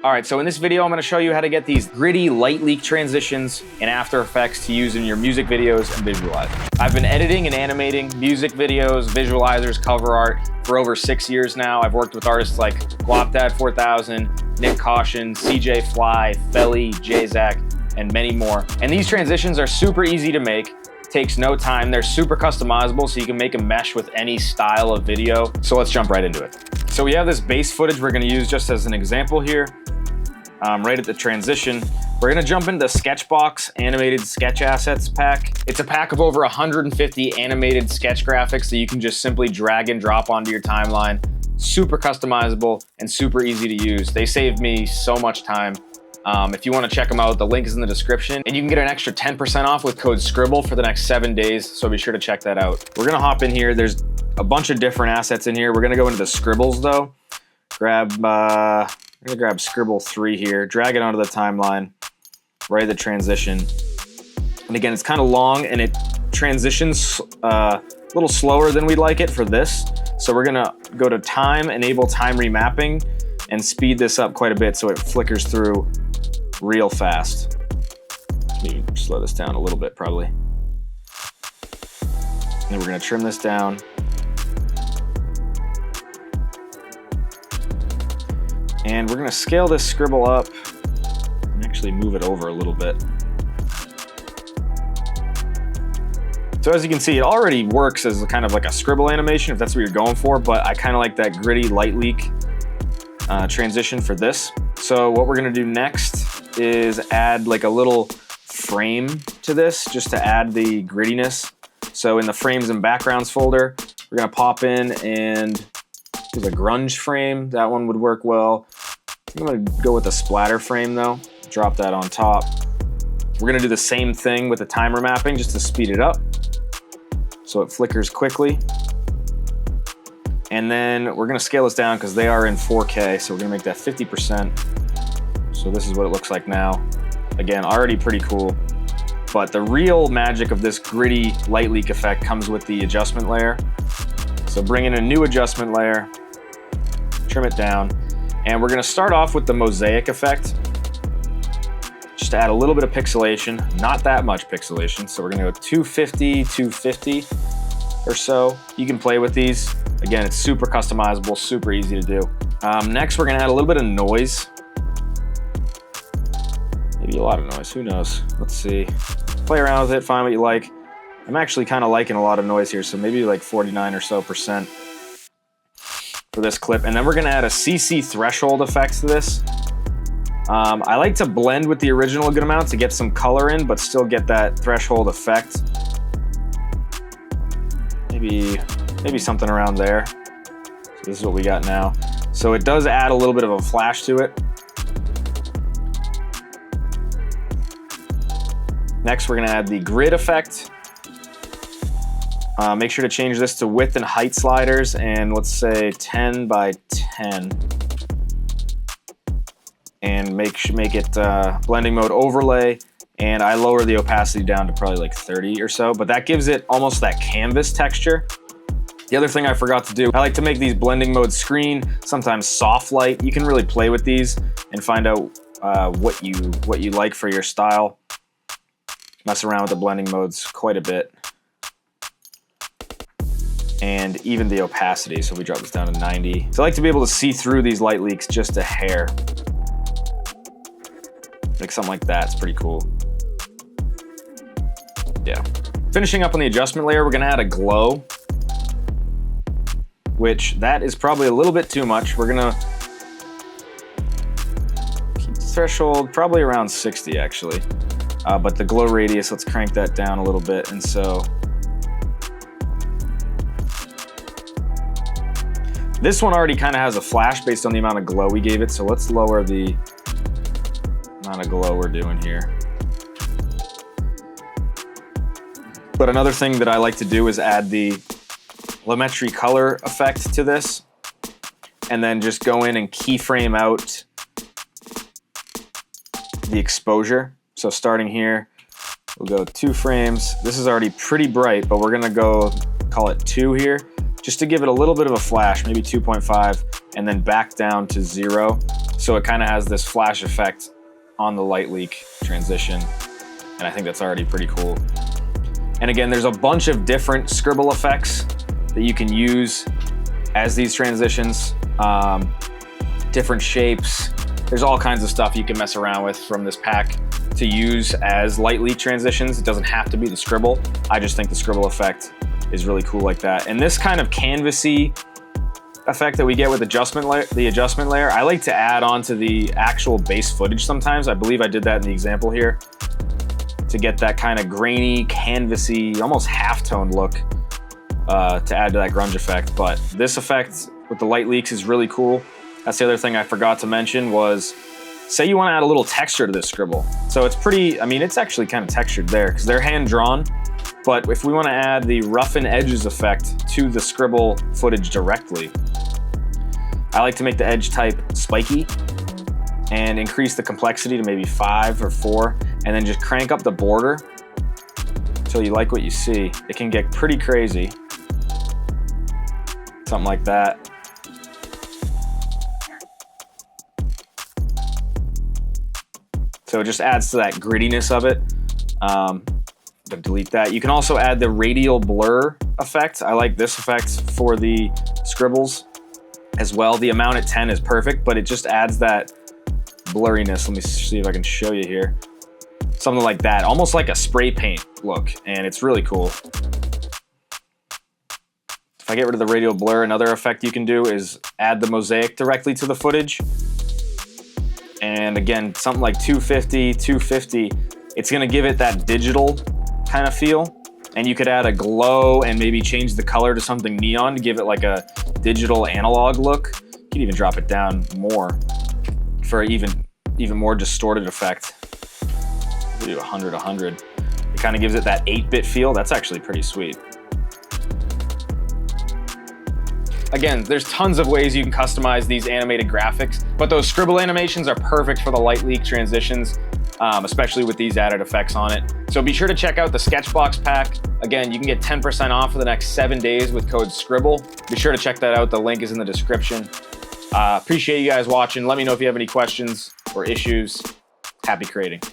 All right, so in this video, I'm gonna show you how to get these gritty light leak transitions in After Effects to use in your music videos and visualizers. I've been editing and animating music videos, visualizers, cover art for over 6 years now. I've worked with artists like Guapdad 4000, Nick Caution, CJ Fly, Felly, Jayzak, and many more. And these transitions are super easy to make. Takes no time. They're super customizable, so you can make a mesh with any style of video. So let's jump right into it. So we have this base footage we're gonna use just as an example here. Right at the transition, we're gonna jump into Sketchbox Animated Sketch Assets pack. It's a pack of over 150 animated sketch graphics that you can just simply drag and drop onto your timeline. Super customizable and super easy to use. They saved me so much time. If you wanna check them out, the link is in the description, and you can get an extra 10% off with code SCRIBBLE for the next 7 days, so be sure to check that out. We're gonna hop in here. There's a bunch of different assets in here. We're gonna go into the scribbles though. I'm gonna grab Scribble 3 here, drag it onto the timeline, right at the transition. And again, it's kind of long and it transitions a little slower than we'd like it for this. So we're gonna go to time, enable time remapping, and speed this up quite a bit so it flickers through real fast. Maybe slow this down a little bit probably. And then we're gonna trim this down. And we're gonna scale this scribble up and actually move it over a little bit. So as you can see, it already works as kind of like a scribble animation if that's what you're going for, but I kind of like that gritty light leak transition for this. So what we're gonna do next is add like a little frame to this just to add the grittiness. So in the frames and backgrounds folder, we're gonna pop in and there's a grunge frame. That one would work well. I'm gonna go with a splatter frame though. Drop that on top. We're gonna do the same thing with the timer mapping just to speed it up so it flickers quickly. And then we're gonna scale this down because they are in 4K, so we're gonna make that 50%. So this is what it looks like now. Again, already pretty cool. But the real magic of this gritty light leak effect comes with the adjustment layer. So bring in a new adjustment layer, trim it down, and we're gonna start off with the mosaic effect. Just to add a little bit of pixelation, not that much pixelation. So we're gonna go 250, 250 or so. You can play with these. Again, it's super customizable, super easy to do. Next, we're gonna add a little bit of noise. Maybe a lot of noise, who knows? Let's see. Play around with it, find what you like. I'm actually kind of liking a lot of noise here, so maybe like 49% or so for this clip. And then we're gonna add a CC threshold effect to this. I like to blend with the original a good amount to get some color in, but still get that threshold effect. Maybe something around there. So this is what we got now. So it does add a little bit of a flash to it. Next, we're gonna add the grid effect. Make sure to change this to width and height sliders, and let's say 10 by 10. And make it blending mode overlay, and I lower the opacity down to probably like 30 or so, but that gives it almost that canvas texture. The other thing I forgot to do, I like to make these blending mode screen, sometimes soft light. You can really play with these and find out what you like for your style. Mess around with the blending modes quite a bit. And even the opacity, so we drop this down to 90. So I like to be able to see through these light leaks just a hair. Like something like that, it's pretty cool. Yeah. Finishing up on the adjustment layer, we're gonna add a glow, which that is probably a little bit too much. We're gonna keep the threshold probably around 60 actually. But the glow radius, let's crank that down a little bit. And so this one already kind of has a flash based on the amount of glow we gave it. So let's lower the amount of glow we're doing here. But another thing that I like to do is add the Lumetri color effect to this, and then just go in and keyframe out the exposure. So starting here, we'll go 2 frames. This is already pretty bright, but we're gonna go call it 2 here, just to give it a little bit of a flash, maybe 2.5, and then back down to 0. So it kind of has this flash effect on the light leak transition. And I think that's already pretty cool. And again, there's a bunch of different scribble effects that you can use as these transitions. Different shapes. There's all kinds of stuff you can mess around with from this pack to use as light leak transitions. It doesn't have to be the scribble. I just think the scribble effect is really cool like that. And this kind of canvasy effect that we get with the adjustment layer, I like to add onto the actual base footage sometimes. I believe I did that in the example here to get that kind of grainy, canvasy, almost half-toned look to add to that grunge effect. But this effect with the light leaks is really cool. That's the other thing I forgot to mention was, say you want to add a little texture to this scribble. So it's pretty, I mean, it's actually kind of textured there because they're hand-drawn. But if we want to add the roughen edges effect to the scribble footage directly, I like to make the edge type spiky and increase the complexity to maybe 5 or 4, and then just crank up the border until you like what you see. It can get pretty crazy. Something like that. So it just adds to that grittiness of it. Delete that. You can also add the radial blur effect. I like this effect for the scribbles as well. The amount at 10 is perfect, but it just adds that blurriness. Let me see if I can show you here. Something like that, almost like a spray paint look, and it's really cool. If I get rid of the radial blur, another effect you can do is add the mosaic directly to the footage. And again, something like 250, 250, it's gonna give it that digital kind of feel. And you could add a glow and maybe change the color to something neon to give it like a digital analog look. You can even drop it down more for even more distorted effect. Do 100, 100. It kind of gives it that 8-bit feel. That's actually pretty sweet. Again, there's tons of ways you can customize these animated graphics, but those scribble animations are perfect for the light leak transitions, especially with these added effects on it. So be sure to check out the Sketchbox pack. Again, you can get 10% off for the next 7 days with code SCRIBBLE. Be sure to check that out. The link is in the description. Appreciate you guys watching. Let me know if you have any questions or issues. Happy creating.